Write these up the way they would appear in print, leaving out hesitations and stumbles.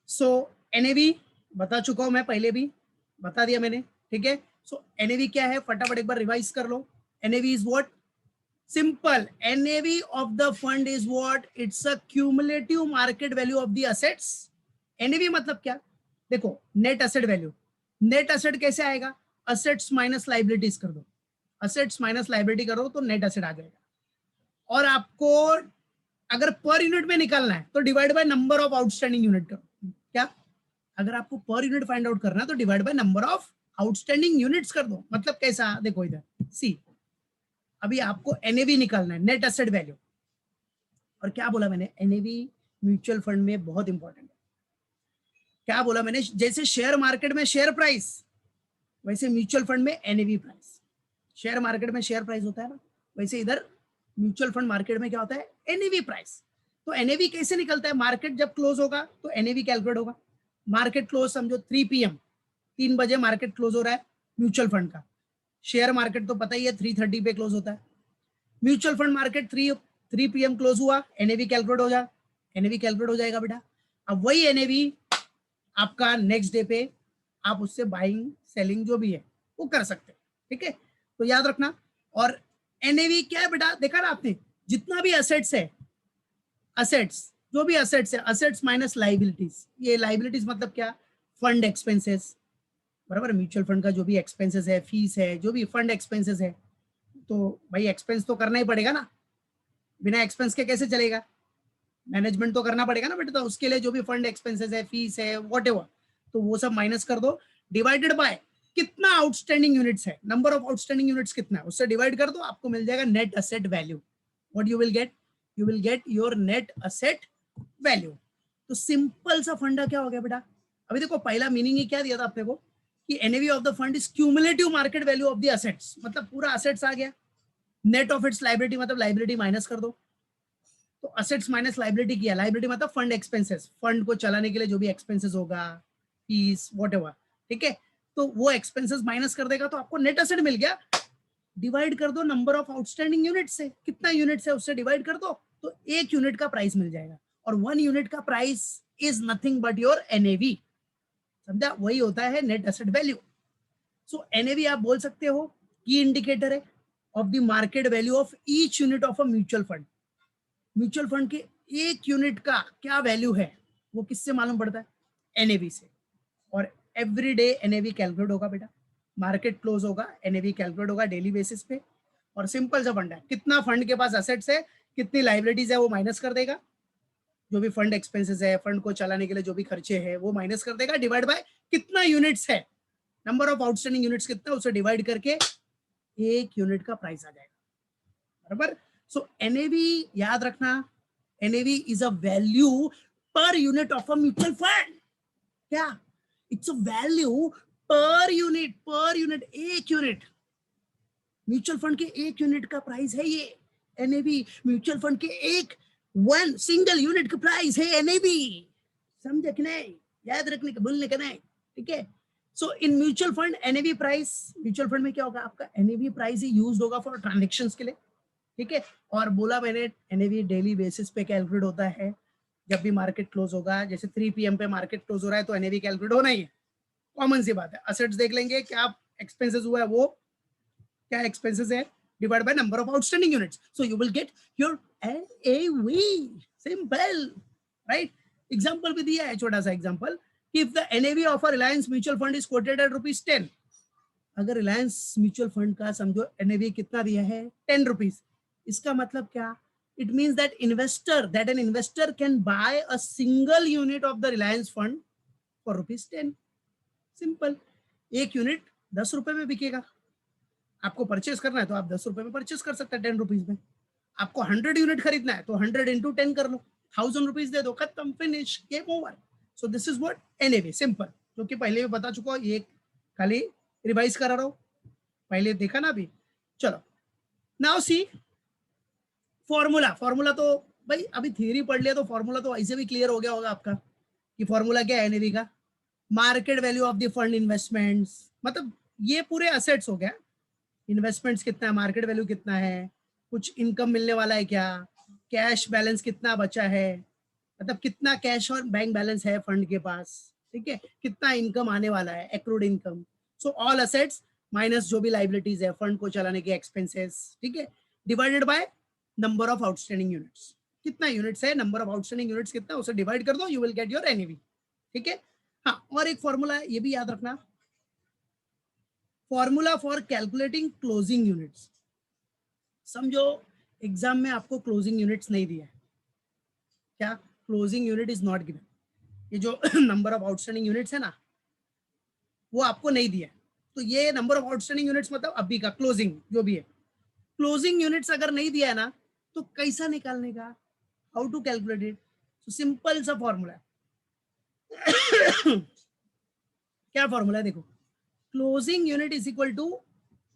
सो NAV बता चुका हूं मैं, पहले भी बता दिया मैंने, ठीक है। सो एनएवी क्या है, फटाफट एक बार रिवाइज कर लो। NAV is what, simple, NAV of the fund is what, it's a cumulative market value of the assets. NAV मतलब क्या, देखो net asset value, net asset कैसे आएगा, असेट्स माइनस लाइबिलिटीज कर दो, असेट्स माइनस लाइबिलिटी करो तो नेट एसेट आ जाएगा। और आपको अगर पर यूनिट में निकालना है तो divide by number of outstanding unit करो। क्या, अगर आपको पर यूनिट फाइंड आउट करना है तो divide by number of outstanding units कर दो। मतलब कैसा, देखो इधर सी, अभी आपको एनएवी निकालना है, नेट एसेट वैल्यू। और क्या बोला मैंने, एनएवी म्यूचुअल फंड में बहुत इंपॉर्टेंट है। क्या बोला मैंने, जैसे शेयर मार्केट में शेयर प्राइस, वैसे म्यूचुअल फंड में एनएवी प्राइस। शेयर मार्केट में शेयर प्राइस होता है ना, वैसे इधर म्यूचुअल फंड मार्केट में क्या होता है, एनएवी प्राइस। तो एनएवी कैसे निकलता है, मार्केट जब क्लोज होगा तो एनएवी कैलकुलेट होगा। मार्केट क्लोज समझो 3 PM, 3 बजे मार्केट क्लोज हो रहा है म्यूचुअल फंड का। शेयर मार्केट तो पता ही है 3:30 पे क्लोज होता है। Mutual fund market 3 PM close हुआ, एनएवी कैलकुलेट हो जा, एनएवी कैलकुलेट हो जाएगा बेटा। अब वही एनएवी आपका नेक्स्ट डे पे आप उससे बाइंग सेलिंग जो भी है वो कर सकते हैं, ठीक है। तो याद रखना। और एनएवी क्या है बेटा, देखा ना आपने, जितना भी असेट्स है, असेट्स जो भी असेट्स है, असेट्स माइनस लाइबिलिटीज। ये लाइबिलिटीज मतलब क्या, फंड एक्सपेंसेस, बराबर। म्यूचुअल फंड का जो भी एक्सपेंसेस है, फीस है, जो भी फंड एक्सपेंसेस है, तो भाई एक्सपेंस तो करना ही पड़ेगा ना, बिना एक्सपेंस के कैसे चलेगा, मैनेजमेंट तो करना पड़ेगा ना बेटा। तो उसके लिए जो भी फंड एक्सपेंसेस है, फीस है, वॉट एवर, तो वो सब माइनस कर दो, डिवाइडेड बाय कितना आउटस्टैंडिंग यूनिट्स है, नंबर ऑफ आउटस्टैंडिंग यूनिट्स कितना है, उससे डिवाइड कर दो, आपको मिल जाएगा net asset value. What you will gate, you will get your net asset value. तो सिंपल सा फंडा क्या हो गया बेटा, अभी देखो पहला मीनिंग ही क्या दिया था अपने को, कि NAV of the fund is cumulative market value of the assets, मतलब पूरा असेट्स आ गया, नेट ऑफ इट्स लाइबिलिटी मतलब लाइबिलिटी माइनस कर दो। तो असेट्स माइनस लाइबिलिटी किया, लाइबिलिटी मतलब फंड एक्सपेंसेस, फंड को चलाने के लिए जो भी एक्सपेंसेस होगा, फीस व्हाटएवर, ठीक है। तो वो एक्सपेंसेस माइनस कर देगा तो आपको नेट असेट मिल गया। डिवाइड कर दो नंबर ऑफ आउटस्टैंडिंग यूनिट से, कितना यूनिट है उससे डिवाइड कर दो, तो 1 यूनिट का प्राइस मिल जाएगा। और 1 यूनिट का price is nothing but your NAV, समझा, वही होता है नेट एसेट वैल्यू। सो एनएवी आप बोल सकते हो की इंडिकेटर है of the market value of each unit of a mutual fund. Mutual fund के 1 यूनिट का क्या वैल्यू है वो किससे मालूम पड़ता है, एनएवी से। और एवरी डे एनएवी कैलकुलेट होगा बेटा, मार्केट क्लोज होगा, एनएवी कैलकुलेट होगा डेली बेसिस पे। और सिंपल सा फंड है, कितना फंड के पास असेट्स है, कितनी लाइबिलिटीज है वो माइनस कर देगा, जो भी फंड एक्सपेंसेस है, फंड को चलाने के लिए जो भी खर्चे है वो माइनस कर देगा, डिवाइड बाय कितना यूनिट्स है, नंबर ऑफ आउटस्टैंडिंग यूनिट्स कितना, उसे डिवाइड करके 1 यूनिट का प्राइस आ जाएगा, बराबर। सो एनएवी याद रखना, NAV is a value per unit of a mutual fund. क्या, it's a value per unit 1 unit, mutual fund के 1 यूनिट का प्राइस है ये एनएवी, म्यूचुअल फंड के एक वन सिंगल यूनिट का प्राइस है एनएवी। समझे कि नहीं, याद रखने का, भूलने का नहीं, ठीक है। So in mutual fund NAV price, mutual fund में क्या होगा, आपका एनएवी प्राइस ही यूज होगा फॉर ट्रांजेक्शन्स के लिए, ठीक है। और बोला मैंने एनएवी डेली बेसिस पे कैलकुलेट होता है, जब भी मार्केट क्लोज होगा, जैसे 3 PM पे मार्केट क्लोज हो रहा है तो एनएवी कैलकुलेट होना ही है, कॉमन सी बात है। असेट्स देख लेंगे क्या एक्सपेंसेस हुआ है, वो क्या एक्सपेंसेस है, divide by number of outstanding units, so you will get your NAV, simple, right. Example भी दिया है, छोटा सा example, if the NAV of a Reliance mutual fund is quoted at ₹10, अगर रिलायंस म्यूचुअल फंड का समझो एनएवी कितना दिया है, ₹10, इसका मतलब क्या, it means that an investor can buy a single unit of the Reliance fund for ₹10, simple. 1 unit ₹10 में बिकेगा, आपको परचेस करना है तो आप ₹10 में परचेस कर सकते हैं, ₹10 में। आपको 100 यूनिट खरीदना है तो 100 into 10 कर लो, ₹1000 दे दो, खत्म, finish, game over. So this is what NAV, simple, जो कि पहले भी बता चुका हूं, ये खाली रिवाइज करा रहा हूं, पहले देखा ना अभी। चलो नाउ सी फॉर्मूला, फॉर्मूला तो भाई अभी थियरी पढ़ लिया तो फॉर्मूला तो ऐसे भी क्लियर हो गया होगा आपका, कि फॉर्मूला क्या है एनएवी का, market value of the fund investments, मतलब ये पूरे असेट्स हो गया, इन्वेस्टमेंट्स कितना है, मार्केट वैल्यू कितना है, कुछ इनकम मिलने वाला है क्या, कैश बैलेंस कितना बचा है, मतलब कितना कैश और बैंक बैलेंस है फंड के पास, ठीक है, कितना इनकम आने वाला है, accrued income. So all assets minus जो भी लाइबिलिटीज है फंड को चलाने के एक्सपेंसेस, ठीक है, divided by number of outstanding units. कितना यूनिट्स है, नंबर ऑफ आउटस्टैंडिंग यूनिट्स कितना, उसे डिवाइड कर दो, you will get your NAV, ठीक है। हाँ, और एक फॉर्मूला है, ये भी याद रखना, formula for calculating closing units. समझो एग्जाम में आपको क्लोजिंग यूनिट्स नहीं दिया है, क्या, closing unit is not given, ये जो नंबर ऑफ आउटस्टैंडिंग यूनिट्स है ना वो आपको नहीं दिया है। तो ये नंबर ऑफ आउटस्टैंडिंग यूनिट्स मतलब अभी का क्लोजिंग जो भी है, क्लोजिंग यूनिट्स अगर नहीं दिया है ना तो कैसा निकालने का, हाउ टू कैलकुलेट इट। तो सिंपल सा फॉर्मूला है। क्या फॉर्मूला है, देखो, closing unit is equal to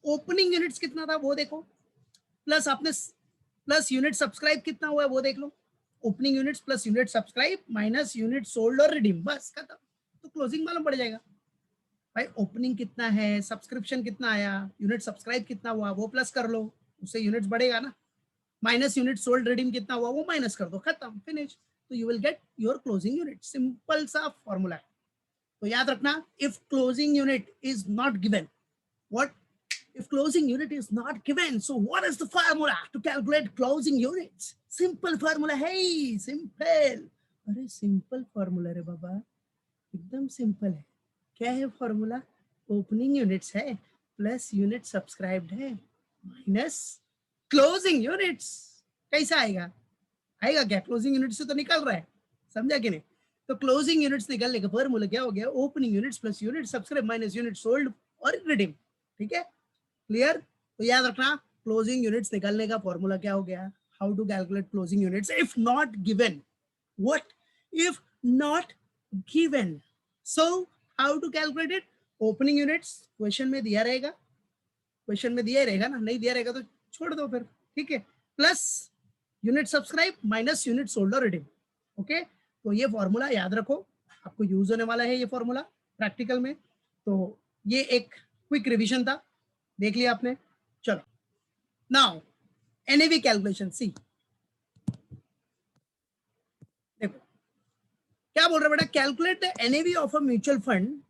opening units कितना था वो देखो, प्लस आपने प्लस यूनिट सब्सक्राइब कितना हुआ है वो देख लो, opening units plus unit subscribe minus unit sold और रिडीम, बस खत्म। तो क्लोजिंग मालूम पड़ जाएगा भाई, ओपनिंग कितना है, सब्सक्रिप्शन कितना आया, यूनिट सब्सक्राइब कितना हुआ वो प्लस कर लो, उससे यूनिट्स बढ़ेगा ना, माइनस यूनिट सोल्ड रिडीम कितना हुआ वो माइनस कर दो, खत्म, फिनिश। तो you will get your closing unit, simple सा फॉर्मूला है। तो याद रखना, if closing unit is not given, what, if closing unit is not given, so what is the formula to calculate closing units? Simple formula, hey, simple, अरे simple formula रे बाबा, एकदम simple है। क्या है फॉर्मूला, ओपनिंग यूनिट्स है plus unit subscribed है minus closing units. कैसा आएगा, आएगा क्या, क्लोजिंग यूनिट से तो निकल रहा है, समझा कि नहीं। तो क्लोजिंग यूनिट्स निकलने का फॉर्मूला क्या हो गया, opening units plus unit subscribe minus unit sold और रिडीम, ठीक है, क्लियर। तो याद रखना, क्लोजिंग यूनिट्स निकालने का फॉर्मूला क्या हो गया, how to calculate closing units if not given, what, if not given, so how to calculate it, opening units question में दिया रहेगा, क्वेश्चन में दिया रहेगा ना, नहीं दिया रहेगा तो छोड़ दो फिर, ठीक है, plus unit subscribe minus unit sold और रिडीम, ओके। तो ये फॉर्मूला याद रखो, आपको यूज होने वाला है ये फॉर्मूला प्रैक्टिकल में। तो ये एक क्विक रिवीजन था, देख लिया आपने। चलो नाउ एनएवी कैलकुलेशन, सी देखो क्या बोल रहा है बेटा, calculate the NAV of a mutual fund,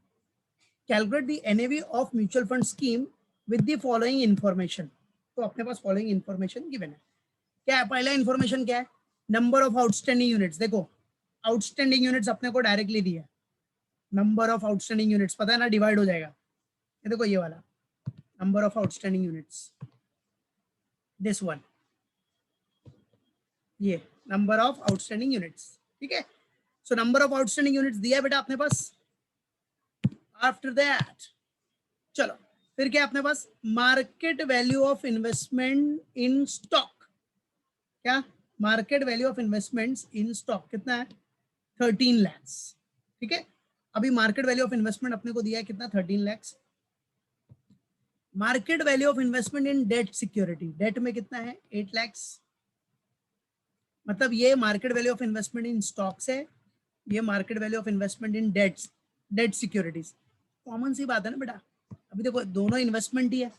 calculate the NAV of mutual fund scheme with the following information. तो अपने पास फॉलोइंग इंफॉर्मेशन गिवन है, क्या है, पहला इंफॉर्मेशन क्या है, नंबर ऑफ आउटस्टैंडिंग यूनिट्स। देखो आउटस्टैंडिंग यूनिट्स अपने को डायरेक्टली दिया, नंबर ऑफ आउटस्टैंडिंग यूनिट्स पता है ना, डिवाइड हो जाएगा, ये देखो ये वाला number of outstanding units, this one, ये नंबर ऑफ आउटस्टैंडिंग यूनिट्स, ठीक है। So number of outstanding units दिया है बेटा अपने पास। आफ्टर दैट चलो फिर क्या अपने पास, market value of investment in stock, क्या, market value of investments in stock कितना है, 13 लैक्स, ठीक है। अभी मार्केट वैल्यू ऑफ इन्वेस्टमेंट अपने को दिया है कितना, 13 lakhs. Market value of investment in debt security, debt में कितना है, 8 लैक्स। मतलब ये market value of investment in stocks है, ये market value of investment in debts, debt securities, common सी बात है ना बेटा। अभी देखो दोनों इन्वेस्टमेंट ही है,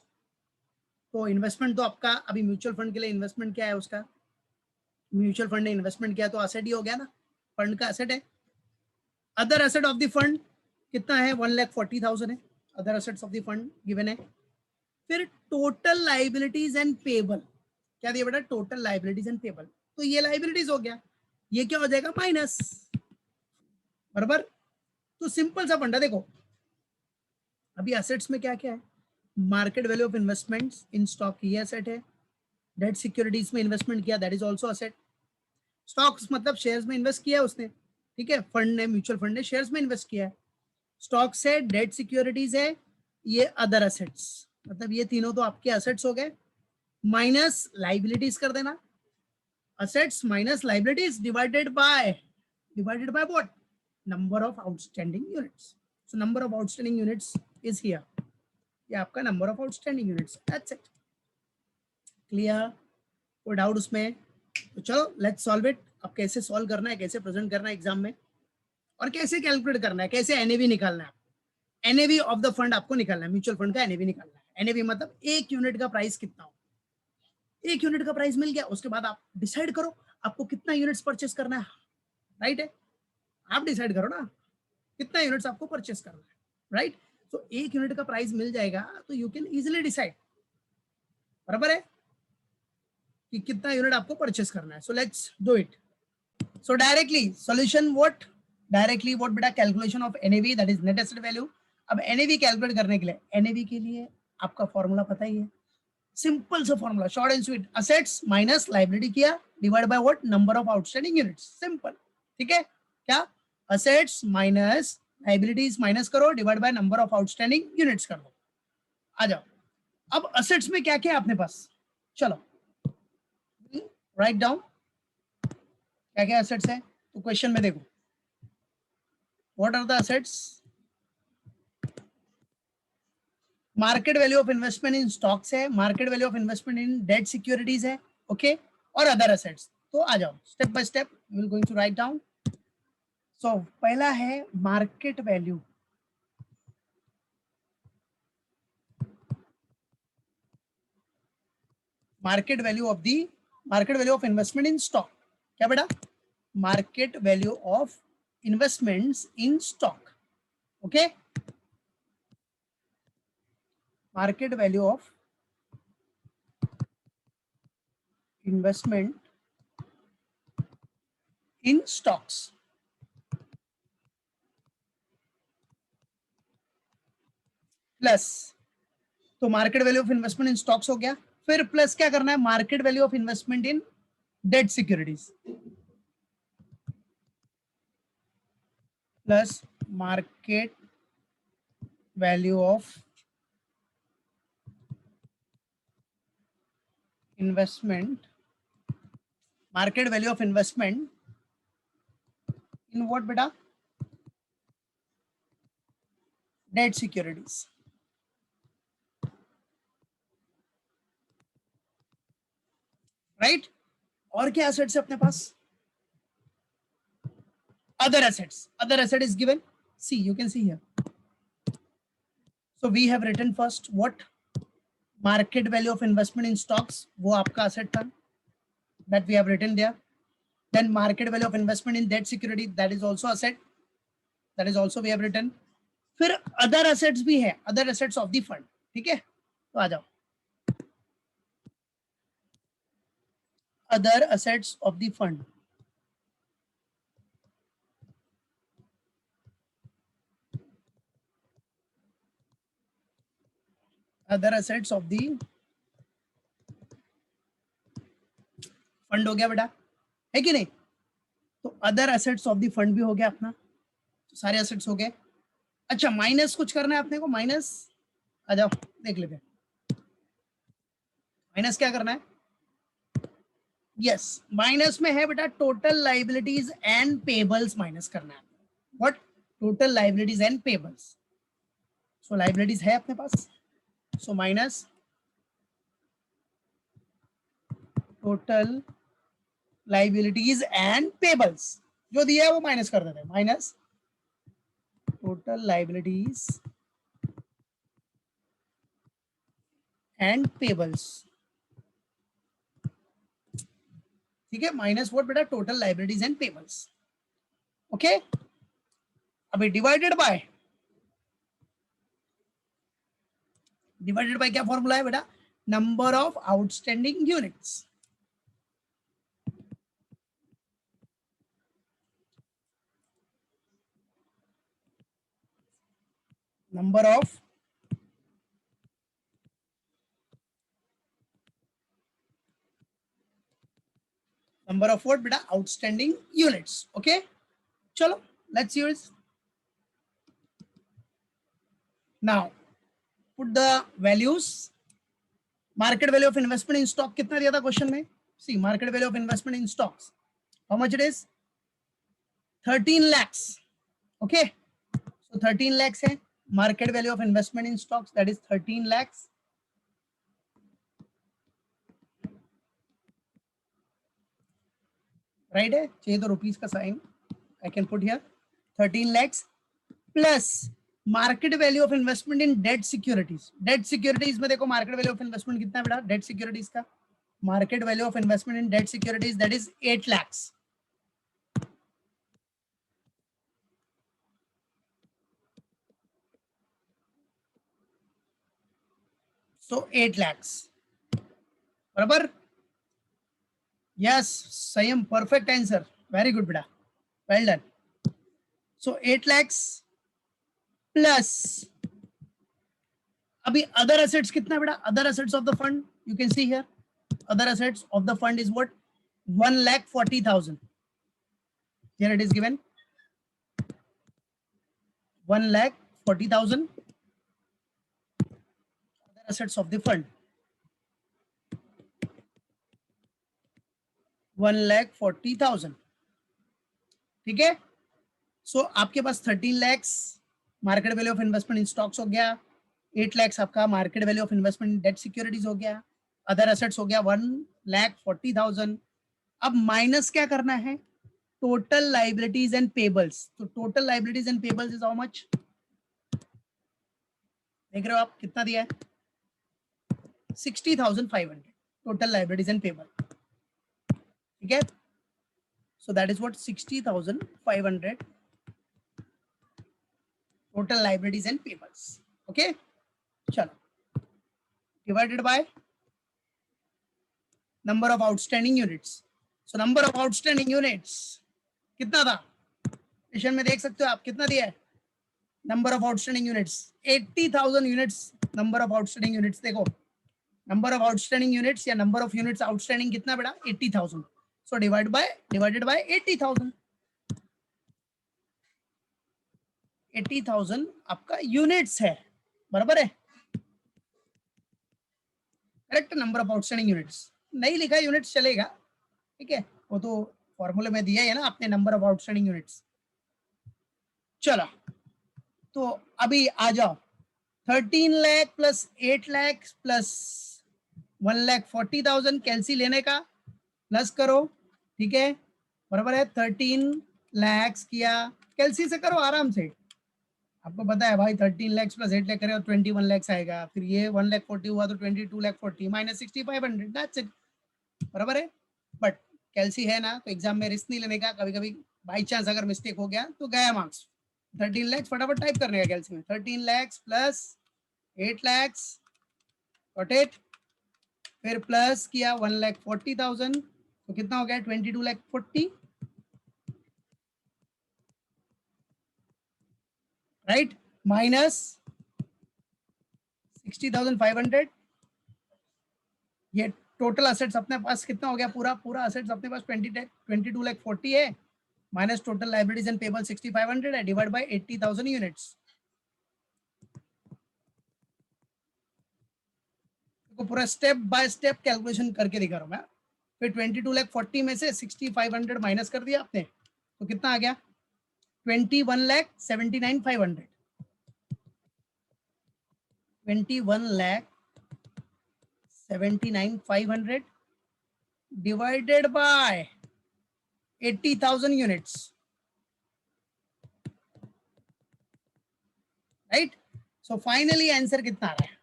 तो इन्वेस्टमेंट तो आपका अभी म्यूचुअल फंड के लिए इन्वेस्टमेंट क्या है उसका, म्यूचुअल फंड ने इन्वेस्टमेंट किया तो असेट ही हो गया ना, फंड का असेट है। Other asset of the fund कितना है, 1,40,000 है, other assets of the fund given है। फिर टोटल लाइबिलिटीज एंड पेबल, क्या दिया बेटा, टोटल लाइबिलिटीज एंड पेबल, तो ये लाइबिलिटीज हो गया, ये क्या हो जाएगा, माइनस, बराबर। तो सिंपल सा फंडा, देखो अभी एसेट्स में क्या क्या है, market value of investments in stock, ये एसेट है, डेट सिक्योरिटीज में इन्वेस्टमेंट किया, that is also asset, stocks मतलब शेयर्स में इन्वेस्ट किया उसने, ठीक है, फंड ने, म्यूचुअल फंड ने शेयर्स में इन्वेस्ट किया है, स्टॉक्स है, डेट सिक्योरिटीज है, ये अदर एसेट्स, मतलब ये तीनों तो आपके एसेट्स हो गए, माइनस लाइबिलिटीज कर देना, assets minus liabilities divided by what, number of outstanding units. So number of outstanding units is here, ये आपका number of outstanding units, that's it, clear, कोई डाउट उसमें। तो चलो लेट्स सॉल्व इट, अब कैसे सॉल्व करना है, कैसे प्रेजेंट करना है एग्जाम में, और कैसे कैलकुलेट करना है, कैसे एनएवी निकालना है, एनएवी ऑफ द फंड आपको निकालना है, म्यूचुअल फंड का एनएवी निकालना है। एनएवी मतलब एक यूनिट का प्राइस कितना हो, एक यूनिट का प्राइस मिल गया, उसके बाद आप डिसाइड करो आपको कितना यूनिट्स परचेस करना है, राइट है, आप डिसाइड करो ना कितना यूनिट्स आपको परचेस करना है, राइट। तो एक यूनिट का प्राइस मिल जाएगा तो यू कैन इजिली डिसाइड, बराबर है, कि कितना यूनिट आपको परचेस करना है। So let's do it. So directly solution what, directly what बेटा, calculation of NAV that is net asset value. अब एनएवी कैलकुलेट करने के लिए, एनएवी के लिए आपका फॉर्मूला पता ही है, सिंपल सा formula, short and sweet, assets minus liability किया divide by what, number of outstanding units, simple, ठीक है। क्या, असेट्स माइनस लायबिलिटीज माइनस करो divide by number of outstanding units कर दो। आ जाओ, अब असेट्स में क्या क्या है अपने पास, चलो राइट डाउन क्या क्या असेट्स है। तो क्वेश्चन में देखो, what are the assets, market value of investment in stocks है, market value of investment in debt securities है, ओके, और अदर असेट्स। तो आ जाओ step by step, we will going to write down. So पहला है market value, market value of the, market value of investment in stock, क्या बेटा, market value of investments in stock, okay, market value of investment in stocks plus, तो market value of investment in stocks हो गया, फिर plus क्या करना है, market value of investment in debt securities plus market value of investment, market value of investment in what बेटा, debt securities, right. और क्या एसेट्स है अपने पास, other assets, other asset is given, see you can see here, so we have written first what, market value of investment in stocks, वो आपका asset था, that we have written there, then market value of investment in debt security, that is also asset, that is also we have written, फिर other assets भी है, other assets of the fund, ठीक है। तो आ जाओ, other assets of the fund, other assets of the fund हो गया बेटा, है कि नहीं। तो other assets of the fund भी हो गया अपना, तो सारे एसेट्स हो गए। अच्छा माइनस कुछ करना है अपने को, माइनस आ जाओ देख लेते हैं, माइनस क्या करना है, यस माइनस में है बेटा total liabilities and payables minus करना है, what, total liabilities and payables, so liabilities है अपने पास, so minus total liabilities and payables, जो दिया है वो माइनस कर देते हैं, minus total liabilities and payables, ठीक है, माइनस व्हाट बेटा, total liabilities and payables, okay. अभी डिवाइडेड बाय, डिवाइडेड बाय क्या फॉर्मूला है बेटा, number of outstanding units, number of what beta, outstanding units, okay, chalo let's use, now put the values, market value of investment in stock कितना दिया था question में, see market value of investment in stocks, how much it is, 13 lakhs, okay, so 13 lakhs है market value of investment in stocks, that is 13 lakhs, right है, चाहिए तो rupees का sign I can put here, 13 lakhs plus market value of investment in debt securities, debt securities में देखो market value of investment कितना है बेटा, debt securities का market value of investment in debt securities that is 8 lakhs, So 8 lakhs. बराबर? Yes, Sayam, perfect answer. Very good, beta. Well done. So 8 lakhs plus. अभी other assets कितना बेटा? Other assets of the fund, you can see here. Other assets of the fund is what? 1,40,000. Here it is given. 1,40,000. Other assets of the fund. 1,40,000. ठीक है? सो आपके पास 13 lakhs market value of investment in stocks हो गया, 8 lakhs आपका market value of investment in debt securities हो गया, other assets हो गया 1,40,000. अब माइनस क्या करना है? Total liabilities and payables. तो total liabilities and payables is how much? देख रहे हो आप कितना दिया है? 60,500 टोटल लाइबिलिटीज एंड पेबल. ठीक है? So that is what 60,500 total liabilities and payables. Okay, chalo, divided by number of outstanding units. So number of outstanding units कितना था? क्वेश्चन में देख सकते हो आप कितना दिया है? number of outstanding units 80,000 units. number of outstanding units देखो, number of outstanding units या number of units outstanding कितना बेटा? 80,000. so divided by 80,000. 80,000 आपका यूनिट्स है, बराबर है? Correct. Number of outstanding units नहीं लिखा यूनिट्स चलेगा, ठीक है, वो तो फॉर्मूले में दिया है ना आपने, नंबर ऑफ आउटस्टैंडिंग यूनिट्स. चलो तो अभी आ जाओ, 13 लाख प्लस 8 लाख प्लस 1,40,000 कैलसी लेने का, प्लस करो, ठीक है, बराबर है 13 lakhs किया, कैलसी से करो आराम से. आपको पता है भाई 13 lakhs प्लस 8 लाख करें तो 21 lakhs आएगा, फिर ये 1,40,000 हुआ तो 22,40,000 माइनस 6,500. दैट्स इट, बराबर है. बट कैलसी है ना, तो एग्जाम में रिस्क नहीं लेने का. कभी कभी बाई चांस अगर मिस्टेक हो गया तो गया मार्क्स. 13 lakhs फटाफट टाइप करने का कैलसी में. 13 lakhs plus 8 lakhs, got it. फिर प्लस किया 1,40,000, तो कितना हो गया? 22,40,000, राइट, माइनस 60,500. ये टोटल असेट्स अपने पास कितना हो गया? पूरा असेट्स अपने पास 22,40,000 है, minus total liabilities and payable 6,500 है, डिवाइड बाय 80,000 यूनिट्स. तो पूरा स्टेप बाय स्टेप कैलकुलेशन करके दिखा रहा हूं मैं. फिर 22,40,000 में से 6,500 माइनस कर दिया आपने, तो कितना आ गया? 21,79,500. 21,79,500 divided by 80,000 units, right? So finally answer कितना आ रहा है?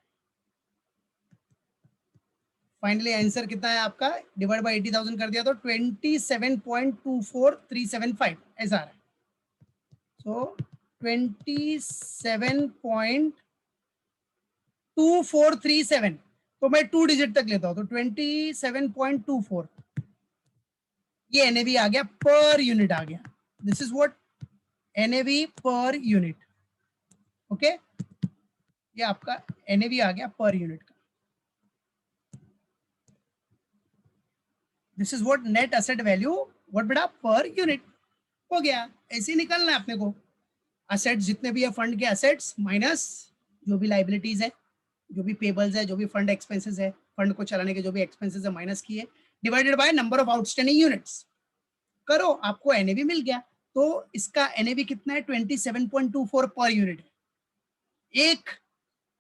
फाइनली आंसर कितना है आपका? डिवाइड बाय 80,000 कर दिया तो 27.24375 ऐसा आ रहा है. सो 27.2437, तो मैं 2 डिजिट तक लेता हूं, तो 27.24 ये एनएवी आ गया, पर यूनिट आ गया. This is what NAV per unit. Okay, ये आपका एनएवी आ गया पर यूनिट का. This is what net asset value, what बेटा? Per unit. हो गया, ऐसे ही निकलना है अपने को. असेट्स जितने भी है फंड के असेट्स माइनस जो भी लाइबिलिटीज है, जो भी पेबल्स है, जो भी फंड एक्सपेंसेस है, फंड को चलाने के जो भी एक्सपेंसेस है माइनस किए, divided by number of outstanding units. करो, आपको एनएवी मिल गया. तो इसका एनएवी कितना है? 27.24 पर यूनिट. एक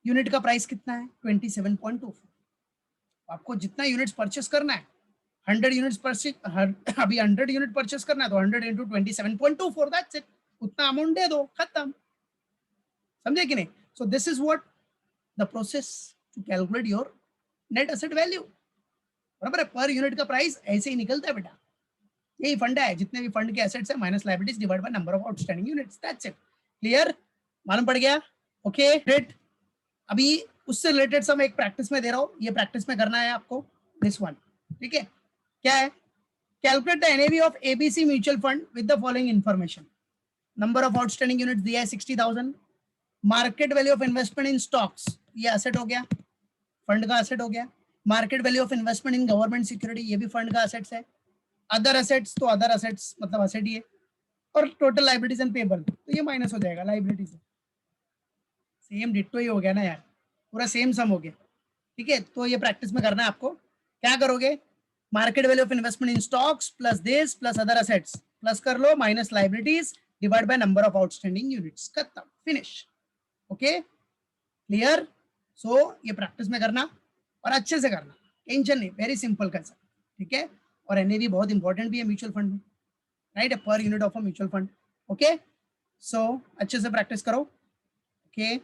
यूनिट का प्राइस कितना है? 27.24. आपको जितना यूनिट्स परचेस करना है, 100 यूनिट्स परचेस, अभी 100 यूनिट परचेस करना है तो 100 इंटू 27.24, दैट्स इट. उतना अमाउंट दे दो, खत्म. समझे कि नहीं? So this is what the process to calculate your net asset value. बराबर है? पर यूनिट का प्राइस ऐसे ही निकलता है बेटा. यही फंड है, जितने भी फंड के एसेट्स है minus liabilities divide by number of outstanding units. That's it. Clear? मालूम पड़ गया? Okay, great. अभी उससे रिलेटेड सब एक प्रैक्टिस में दे रहा हूँ, ये प्रैक्टिस में करना है आपको, दिस वन, ठीक है। क्या है, calculate the NAV of ABC mutual fund with the following information. Number of outstanding units दिया है 60,000, market value of investment in stocks, ये एसेट हो गया, फंड का एसेट हो गया। Market value of investment in government security, ये भी फंड का एसेट्स है। अदर एसेट्स, तो अदर एसेट्स मतलब एसेट ही है। और टोटल लाइबिलिटीज एंड पेबल, तो ये माइनस हो जाएगा लाइबिलिटीज, सेम डिट्टो ही हो गया ना यार, पूरा सेम सम हो गया, ठीक है। तो ये प्रैक्टिस में करना है आपको। क्या करोगे, market value of investment in stocks plus this plus other assets plus कर लो minus liabilities divide by number of outstanding units, खत्म, फिनिश, ओके, क्लियर। सो ये प्रैक्टिस में करना और अच्छे से करना, टेंशन नहीं, वेरी सिंपल कंसेप्ट, ठीक है। और एनएवी बहुत इंपॉर्टेंट भी है म्यूचुअल फंड में, right, per unit of a mutual fund, okay. So अच्छे से प्रैक्टिस करो, ओके।